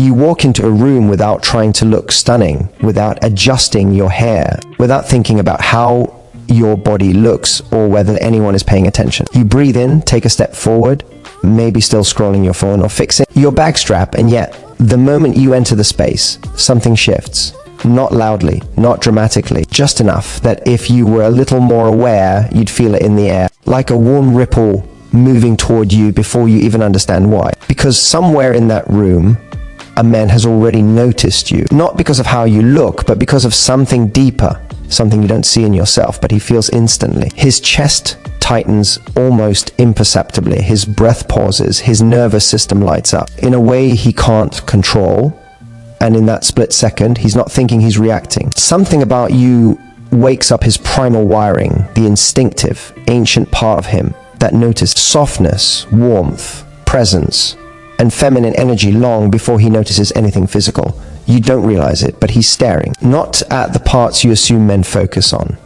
You walk into a room without trying to look stunning, without adjusting your hair, without thinking about how your body looks or whether anyone is paying attention. You breathe in, take a step forward, maybe still scrolling your phone or fixing your bag strap, and yet the moment you enter the space, something shifts. Not loudly, not dramatically, just enough that if you were a little more aware, you'd feel it in the air, like a warm ripple moving toward you before you even understand why. Because somewhere in that room, a man has already noticed you, not because of how you look, but because of something deeper, something you don't see in yourself, but he feels instantly. His chest tightens almost imperceptibly, his breath pauses, his nervous system lights up in a way he can't control. And in that split second, he's not thinking, he's reacting. Something about you wakes up his primal wiring, the instinctive, ancient part of him that noticed softness, warmth, presence, and feminine energy long before he notices anything physical. You don't realize it, but he's staring. Not at the parts you assume men focus on.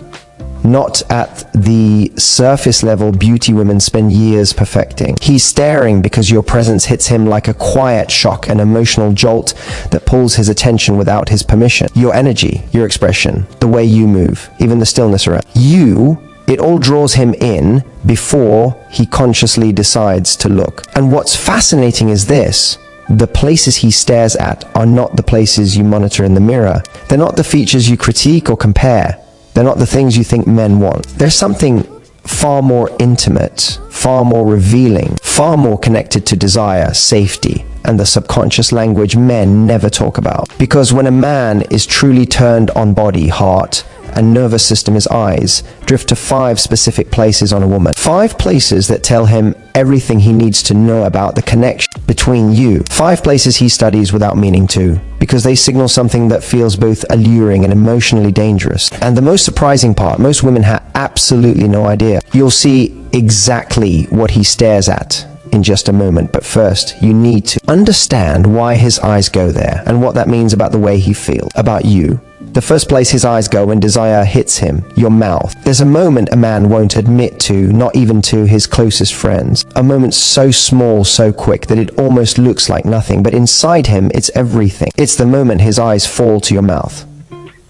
Not at the surface level beauty women spend years perfecting. He's staring because your presence hits him like a quiet shock, an emotional jolt that pulls his attention without his permission. Your energy, your expression, the way you move, even the stillness around you, it all draws him in before he consciously decides to look. And what's fascinating is this: the places he stares at are not the places you monitor in the mirror. They're not the features you critique or compare. They're not the things you think men want. There's something far more intimate, far more revealing, far more connected to desire, safety, and the subconscious language men never talk about. Because when a man is truly turned on body, heart, and nervous system, his eyes drift to 5 specific places on a woman. 5 places that tell him everything he needs to know about the connection between you. 5 places he studies without meaning to, because they signal something that feels both alluring and emotionally dangerous. And the most surprising part, most women have absolutely no idea. You'll see exactly what he stares at in just a moment, but first you need to understand why his eyes go there and what that means about the way he feels about you. The first place his eyes go when desire hits him, your mouth. There's a moment a man won't admit to, not even to his closest friends. A moment so small, so quick, that it almost looks like nothing, but inside him, it's everything. It's the moment his eyes fall to your mouth.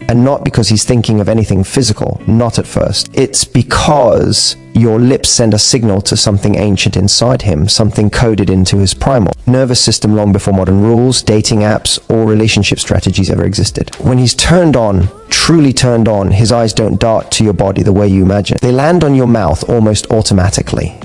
And not because he's thinking of anything physical, not at first. It's because your lips send a signal to something ancient inside him, something coded into his primal nervous system long before modern rules, dating apps, or relationship strategies ever existed. When he's turned on, truly turned on, his eyes don't dart to your body the way you imagine. They land on your mouth almost automatically.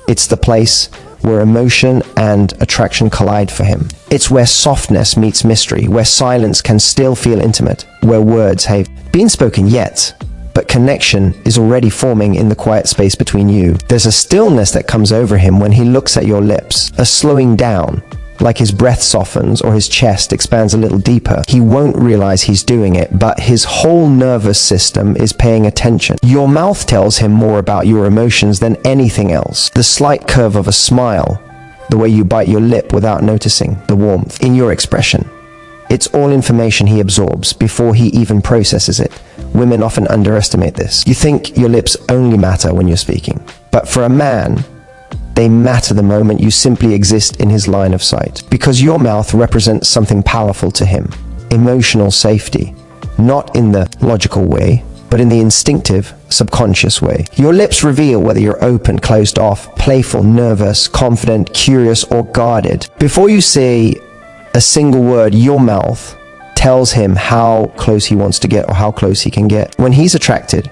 It's the place where emotion and attraction collide for him. It's where softness meets mystery, where silence can still feel intimate, where words have been spoken yet, but connection is already forming in the quiet space between you. There's a stillness that comes over him when he looks at your lips, a slowing down, like his breath softens or his chest expands a little deeper. He won't realize he's doing it, but his whole nervous system is paying attention. Your mouth tells him more about your emotions than anything else. The slight curve of a smile, the way you bite your lip without noticing, the warmth in your expression. It's all information he absorbs before he even processes it. Women often underestimate this. You think your lips only matter when you're speaking, but for a man, they matter the moment you simply exist in his line of sight. Because your mouth represents something powerful to him. Emotional safety. Not in the logical way, but in the instinctive, subconscious way. Your lips reveal whether you're open, closed off, playful, nervous, confident, curious, or guarded. Before you say a single word, your mouth tells him how close he wants to get or how close he can get. When he's attracted,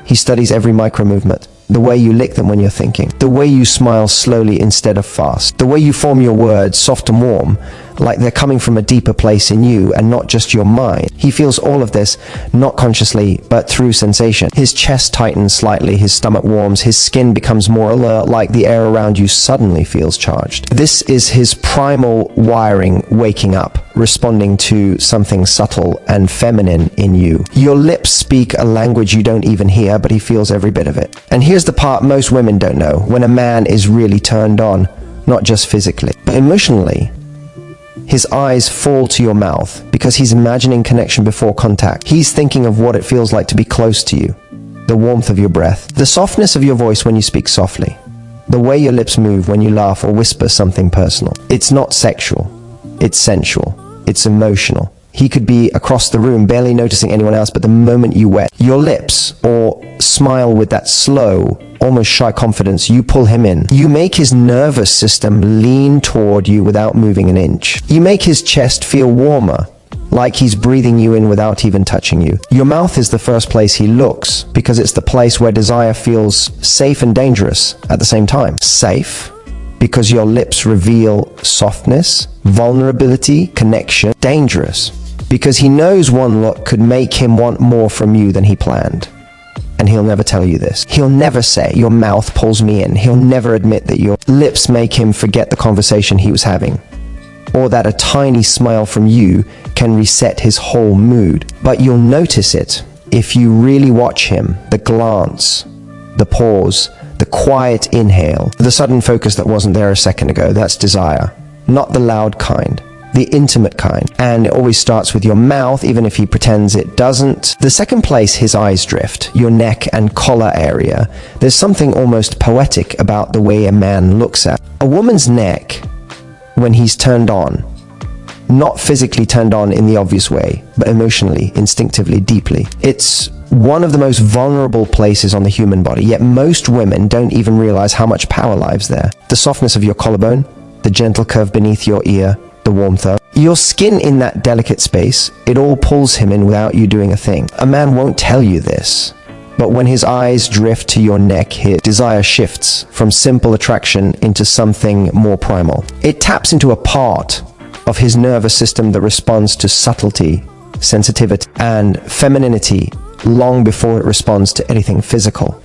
he studies every micro movement. The way you lick them when you're thinking. The way you smile slowly instead of fast. The way you form your words, soft and warm, like they're coming from a deeper place in you and not just your mind. He feels all of this, not consciously, but through sensation. His chest tightens slightly, his stomach warms, his skin becomes more alert, like the air around you suddenly feels charged. This is his primal wiring waking up, responding to something subtle and feminine in you. Your lips speak a language you don't even hear, but he feels every bit of it. And here's the part most women don't know: when a man is really turned on, not just physically, but emotionally. His eyes fall to your mouth because he's imagining connection before contact. He's thinking of what it feels like to be close to you, the warmth of your breath, the softness of your voice when you speak softly, the way your lips move when you laugh or whisper something personal. It's not sexual. It's sensual. It's emotional. He could be across the room, barely noticing anyone else, but the moment you wet your lips or smile with that slow, almost shy confidence, you pull him in. You make his nervous system lean toward you without moving an inch. You make his chest feel warmer, like he's breathing you in without even touching you. Your mouth is the first place he looks, because it's the place where desire feels safe and dangerous at the same time. Safe, because your lips reveal softness, vulnerability, connection. Dangerous, because he knows one look could make him want more from you than he planned. And he'll never tell you this. He'll never say, your mouth pulls me in. He'll never admit that your lips make him forget the conversation he was having, or that a tiny smile from you can reset his whole mood. But you'll notice it if you really watch him. The glance, the pause, the quiet inhale, the sudden focus that wasn't there a second ago. That's desire. Not the loud kind, the intimate kind. And it always starts with your mouth, even if he pretends it doesn't. The second place his eyes drift, your neck and collar area. There's something almost poetic about the way a man looks at a woman's neck when he's turned on. Not physically turned on in the obvious way, but emotionally, instinctively, deeply. It's one of the most vulnerable places on the human body, yet most women don't even realize how much power lies there. The softness of your collarbone, the gentle curve beneath your ear, the warmth of your skin in that delicate space, it all pulls him in without you doing a thing. A man won't tell you this, but when his eyes drift to your neck, his desire shifts from simple attraction into something more primal. It taps into a part of his nervous system that responds to subtlety, sensitivity, and femininity long before it responds to anything physical.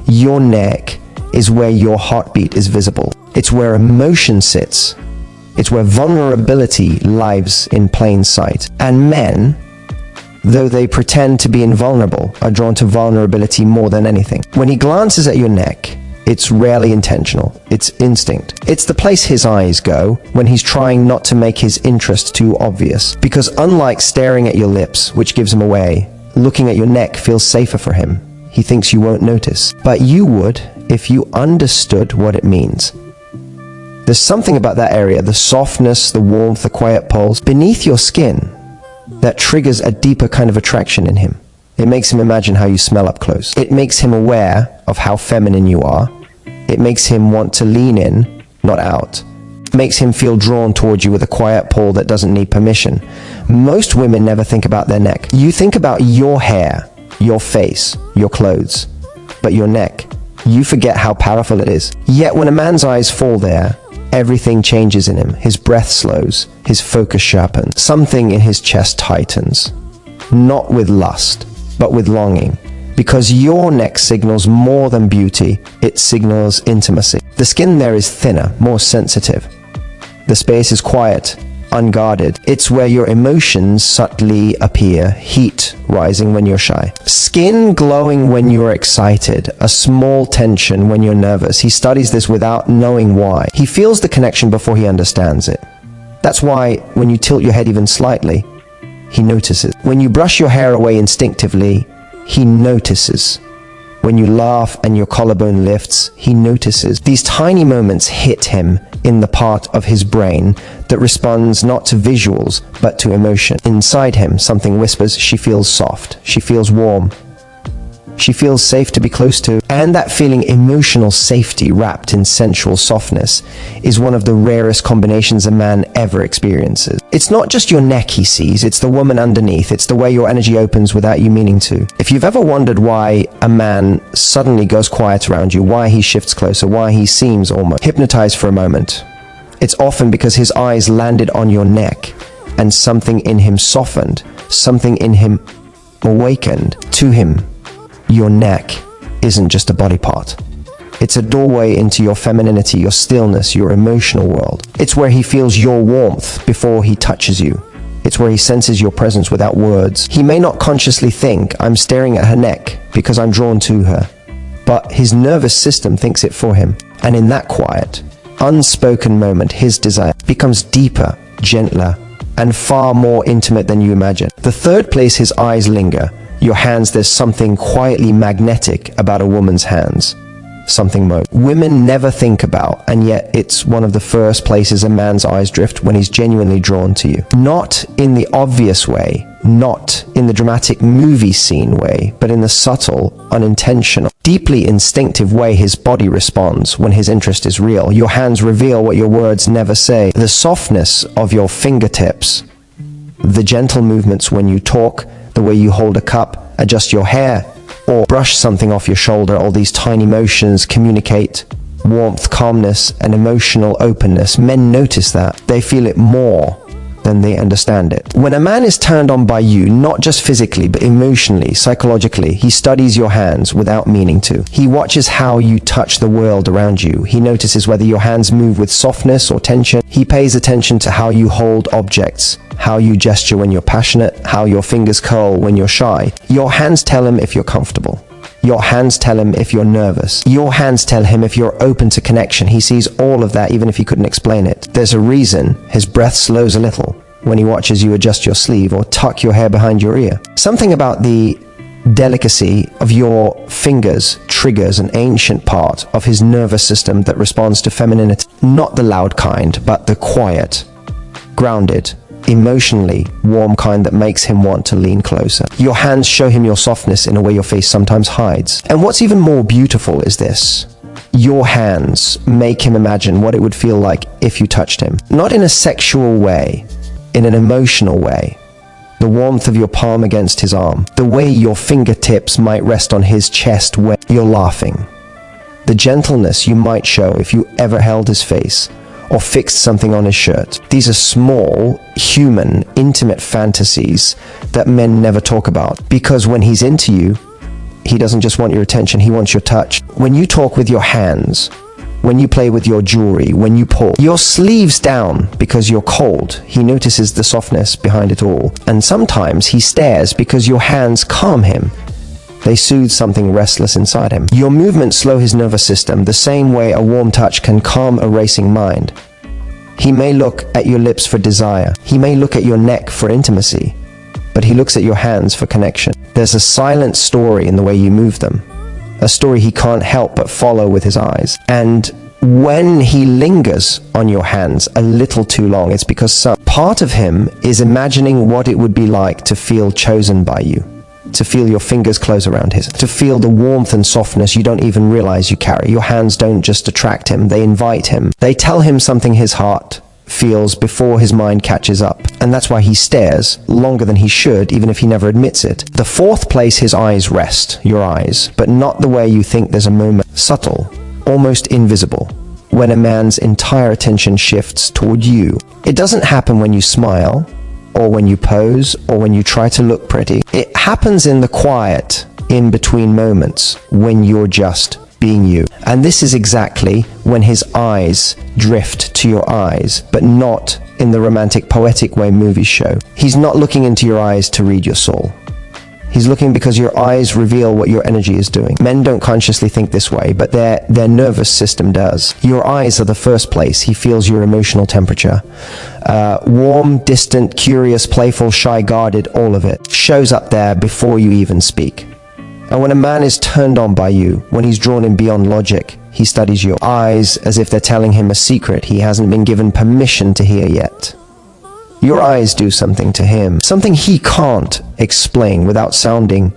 Your neck is where your heartbeat is visible. It's where emotion sits. It's where vulnerability lives in plain sight. And men, though they pretend to be invulnerable, are drawn to vulnerability more than anything. When he glances at your neck, it's rarely intentional. It's instinct. It's the place his eyes go when he's trying not to make his interest too obvious. Because unlike staring at your lips, which gives him away, looking at your neck feels safer for him. He thinks you won't notice. But you would if you understood what it means. There's something about that area, the softness, the warmth, the quiet pulse beneath your skin that triggers a deeper kind of attraction in him. It makes him imagine how you smell up close. It makes him aware of how feminine you are. It makes him want to lean in, not out. It makes him feel drawn towards you with a quiet pull that doesn't need permission. Most women never think about their neck. You think about your hair, your face, your clothes, but your neck, you forget how powerful it is. Yet when a man's eyes fall there, everything changes in him. His breath slows, his focus sharpens, something in his chest tightens. Not with lust, but with longing. Because your neck signals more than beauty, it signals intimacy. The skin there is thinner, more sensitive. The space is quiet, unguarded. It's where your emotions subtly appear, heat rising when you're shy, skin glowing when you're excited, a small tension when you're nervous. He studies this without knowing why. He feels the connection before he understands it. That's why when you tilt your head even slightly, he notices. When you brush your hair away instinctively, he notices. When you laugh and your collarbone lifts, he notices. These tiny moments hit him in the part of his brain that responds not to visuals, but to emotion. Inside him, something whispers, she feels soft, she feels warm, she feels safe to be close to. And that feeling, emotional safety wrapped in sensual softness, is one of the rarest combinations a man ever experiences. It's not just your neck he sees, it's the woman underneath. It's the way your energy opens without you meaning to. If you've ever wondered why a man suddenly goes quiet around you, why he shifts closer, why he seems almost hypnotized for a moment, it's often because his eyes landed on your neck and something in him softened, something in him awakened. To him, your neck isn't just a body part. It's a doorway into your femininity, your stillness, your emotional world. It's where he feels your warmth before he touches you. It's where he senses your presence without words. He may not consciously think, I'm staring at her neck because I'm drawn to her, but his nervous system thinks it for him. And in that quiet, unspoken moment, his desire becomes deeper, gentler, and far more intimate than you imagine. The third place his eyes linger, your hands. There's something quietly magnetic about a woman's hands. something most women never think about, and yet it's one of the first places a man's eyes drift when he's genuinely drawn to you. Not in the obvious way, not in the dramatic movie scene way, but in the subtle, unintentional, deeply instinctive way his body responds when his interest is real. Your hands reveal what your words never say. The softness of your fingertips, the gentle movements when you talk, the way you hold a cup, adjust your hair, or brush something off your shoulder, all these tiny motions communicate warmth, calmness, and emotional openness. Men notice that. They feel it more than they understand it. When a man is turned on by you, not just physically, but emotionally, psychologically, he studies your hands without meaning to. He watches how you touch the world around you. He notices whether your hands move with softness or tension. He pays attention to how you hold objects, how you gesture when you're passionate, how your fingers curl when you're shy. Your hands tell him if you're comfortable. Your hands tell him if you're nervous. Your hands tell him if you're open to connection. He sees all of that even if he couldn't explain it. There's a reason his breath slows a little when he watches you adjust your sleeve or tuck your hair behind your ear. Something about the delicacy of your fingers triggers an ancient part of his nervous system that responds to femininity. Not the loud kind, but the quiet, grounded, emotionally warm kind that makes him want to lean closer. Your hands show him your softness in a way your face sometimes hides. And what's even more beautiful is this. Your hands make him imagine what it would feel like if you touched him. Not in a sexual way, in an emotional way. The warmth of your palm against his arm. The way your fingertips might rest on his chest when you're laughing. The gentleness you might show if you ever held his face or fixed something on his shirt. These are small, human, intimate fantasies that men never talk about. Because when he's into you, he doesn't just want your attention, he wants your touch. When you talk with your hands, when you play with your jewelry, when you pull your sleeves down because you're cold, he notices the softness behind it all. And sometimes he stares because your hands calm him. They soothe something restless inside him. Your movements slow his nervous system the same way a warm touch can calm a racing mind. He may look at your lips for desire. He may look at your neck for intimacy. But he looks at your hands for connection. There's a silent story in the way you move them. A story he can't help but follow with his eyes. And when he lingers on your hands a little too long, it's because some part of him is imagining what it would be like to feel chosen by you. To feel your fingers close around his, to feel the warmth and softness you don't even realize you carry. Your hands don't just attract him, they invite him. They tell him something his heart feels before his mind catches up. And that's why he stares longer than he should, even if he never admits it. The fourth place his eyes rest, your eyes, but not the way you think. There's a moment, subtle, almost invisible, when a man's entire attention shifts toward you. It doesn't happen when you smile, or when you pose, or when you try to look pretty. It happens in the quiet, in between moments, when you're just being you. And this is exactly when his eyes drift to your eyes, but not in the romantic, poetic way movies show. He's not looking into your eyes to read your soul. He's looking because your eyes reveal what your energy is doing. Men don't consciously think this way, but their nervous system does. Your eyes are the first place he feels your emotional temperature. Warm, distant, curious, playful, shy, guarded, all of it shows up there before you even speak. And when a man is turned on by you, when he's drawn in beyond logic, he studies your eyes as if they're telling him a secret he hasn't been given permission to hear yet. Your eyes do something to him, something he can't explain without sounding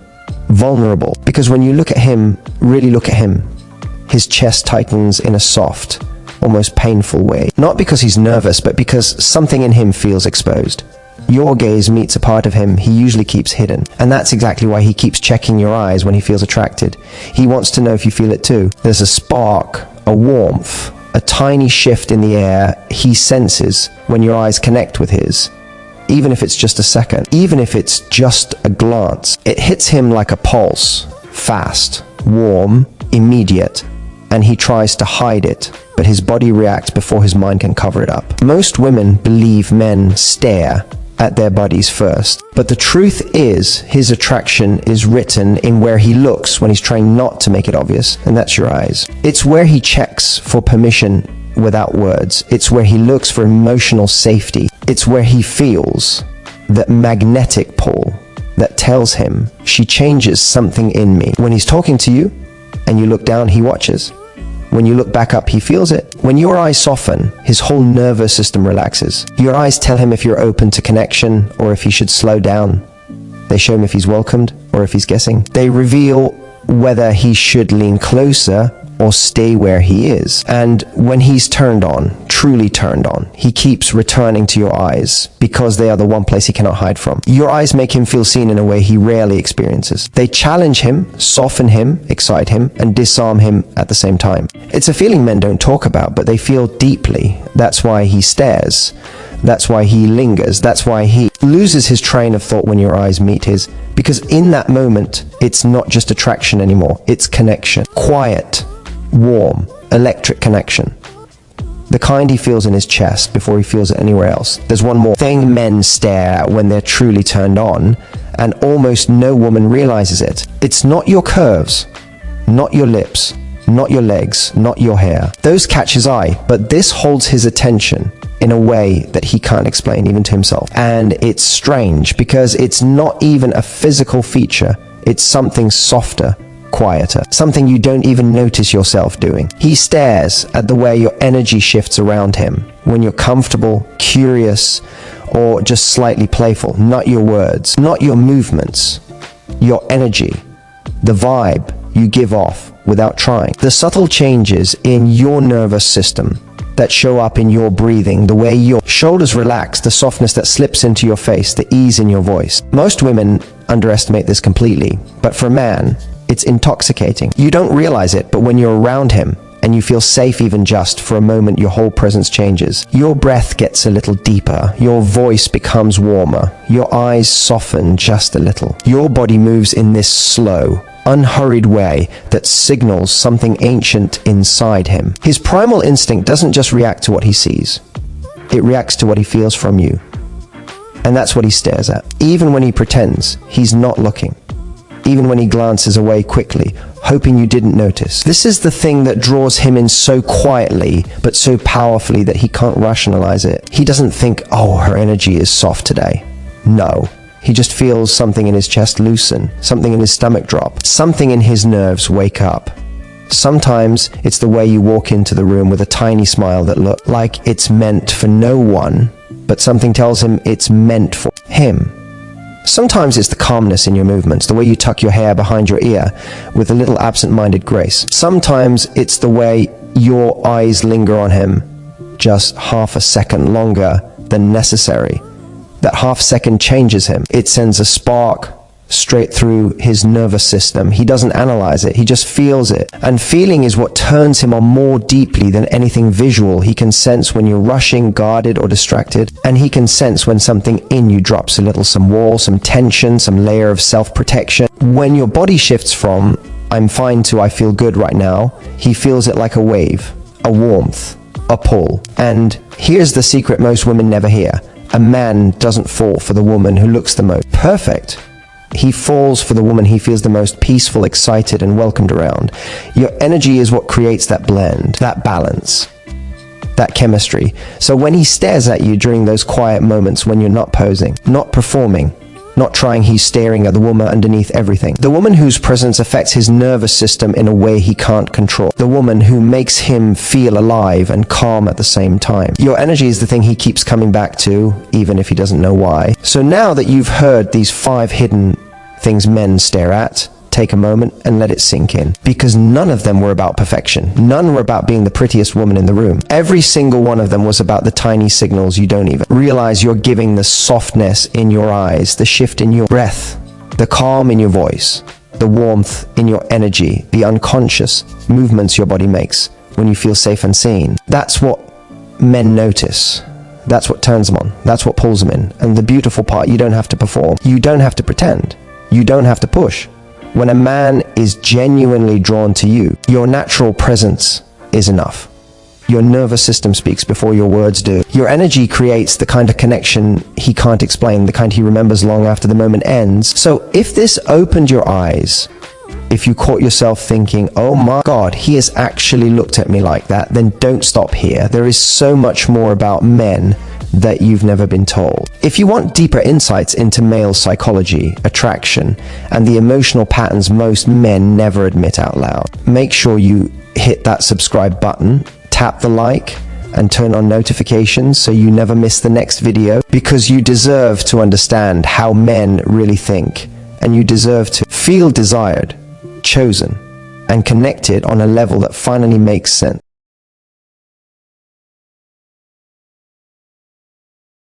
vulnerable. Because when you look at him, really look at him, his chest tightens in a soft, almost painful way. Not because he's nervous, but because something in him feels exposed. Your gaze meets a part of him he usually keeps hidden. And that's exactly why he keeps checking your eyes when he feels attracted. He wants to know if you feel it too. There's a spark, a warmth, a tiny shift in the air he senses when your eyes connect with his. Even if it's just a second, even if it's just a glance, it hits him like a pulse, fast, warm, immediate, and he tries to hide it, but his body reacts before his mind can cover it up. Most women believe men stare at their bodies first, but the truth is his attraction is written in where he looks when he's trying not to make it obvious, and that's your eyes. It's where he checks for permission without words. It's where he looks for emotional safety. It's where he feels that magnetic pull that tells him she changes something in me. When he's talking to you and you look down, he watches. When you look back up, he feels it. When your eyes soften, his whole nervous system relaxes. Your eyes tell him if you're open to connection or if he should slow down. They show him if he's welcomed or if he's guessing. They reveal whether he should lean closer or stay where he is. And when he's turned on, truly turned on, he keeps returning to your eyes because they are the one place he cannot hide from. Your eyes make him feel seen in a way he rarely experiences. They challenge him, soften him, excite him, and disarm him at the same time. It's a feeling men don't talk about, but they feel deeply. That's why he stares. That's why he lingers. That's why he loses his train of thought when your eyes meet his. Because in that moment, it's not just attraction anymore. It's connection. Quiet, warm, electric connection. The kind he feels in his chest before he feels it anywhere else. There's one more thing men stare at when they're truly turned on, and almost no woman realizes it. It's not your curves, not your lips, not your legs, not your hair. Those catch his eye, but this holds his attention in a way that he can't explain even to himself. And it's strange because it's not even a physical feature. It's something softer, quieter, something you don't even notice yourself doing. He stares at the way your energy shifts around him when you're comfortable, curious, or just slightly playful. Not your words, not your movements, your energy, the vibe you give off without trying. The subtle changes in your nervous system that show up in your breathing, the way your shoulders relax, the softness that slips into your face, the ease in your voice. Most women underestimate this completely, but for a man, it's intoxicating. You don't realize it, but when you're around him and you feel safe even just for a moment, your whole presence changes. Your breath gets a little deeper. Your voice becomes warmer. Your eyes soften just a little. Your body moves in this slow, unhurried way that signals something ancient inside him. His primal instinct doesn't just react to what he sees. It reacts to what he feels from you. And that's what he stares at. Even when he pretends he's not looking. Even when he glances away quickly, hoping you didn't notice. This is the thing that draws him in so quietly, but so powerfully that he can't rationalize it. He doesn't think, oh, her energy is soft today. No. He just feels something in his chest loosen, something in his stomach drop, something in his nerves wake up. Sometimes it's the way you walk into the room with a tiny smile that looks like it's meant for no one, but something tells him it's meant for him. Sometimes it's the calmness in your movements, the way you tuck your hair behind your ear with a little absent-minded grace. Sometimes it's the way your eyes linger on him just half a second longer than necessary. That half second changes him. It sends a spark straight through his nervous system. He doesn't analyze it, he just feels it. And feeling is what turns him on more deeply than anything visual. He can sense when you're rushing, guarded, or distracted. And he can sense when something in you drops a little, some wall, some tension, some layer of self-protection. When your body shifts from, I'm fine to I feel good right now, he feels it like a wave, a warmth, a pull. And here's the secret most women never hear. A man doesn't fall for the woman who looks the most perfect. He falls for the woman he feels the most peaceful, excited, and welcomed around. Your energy is what creates that blend, that balance, that chemistry. So when he stares at you during those quiet moments when you're not posing, not performing, not trying, he's staring at the woman underneath everything. The woman whose presence affects his nervous system in a way he can't control. The woman who makes him feel alive and calm at the same time. Your energy is the thing he keeps coming back to, even if he doesn't know why. So now that you've heard these 5 hidden things men stare at, take a moment and let it sink in. Because none of them were about perfection. None were about being the prettiest woman in the room. Every single one of them was about the tiny signals you don't even realize you're giving, the softness in your eyes, the shift in your breath, the calm in your voice, the warmth in your energy, the unconscious movements your body makes when you feel safe and seen. That's what men notice. That's what turns them on. That's what pulls them in. And the beautiful part, you don't have to perform. You don't have to pretend. You don't have to push. When a man is genuinely drawn to you, your natural presence is enough. Your nervous system speaks before your words do. Your energy creates the kind of connection he can't explain, the kind he remembers long after the moment ends. So if this opened your eyes, if you caught yourself thinking, oh my God, he has actually looked at me like that, then don't stop here. There is so much more about men that you've never been told. If you want deeper insights into male psychology, attraction, and the emotional patterns most men never admit out loud, make sure you hit that subscribe button, tap the like, and turn on notifications so you never miss the next video, because you deserve to understand how men really think, and you deserve to feel desired, chosen, and connected on a level that finally makes sense.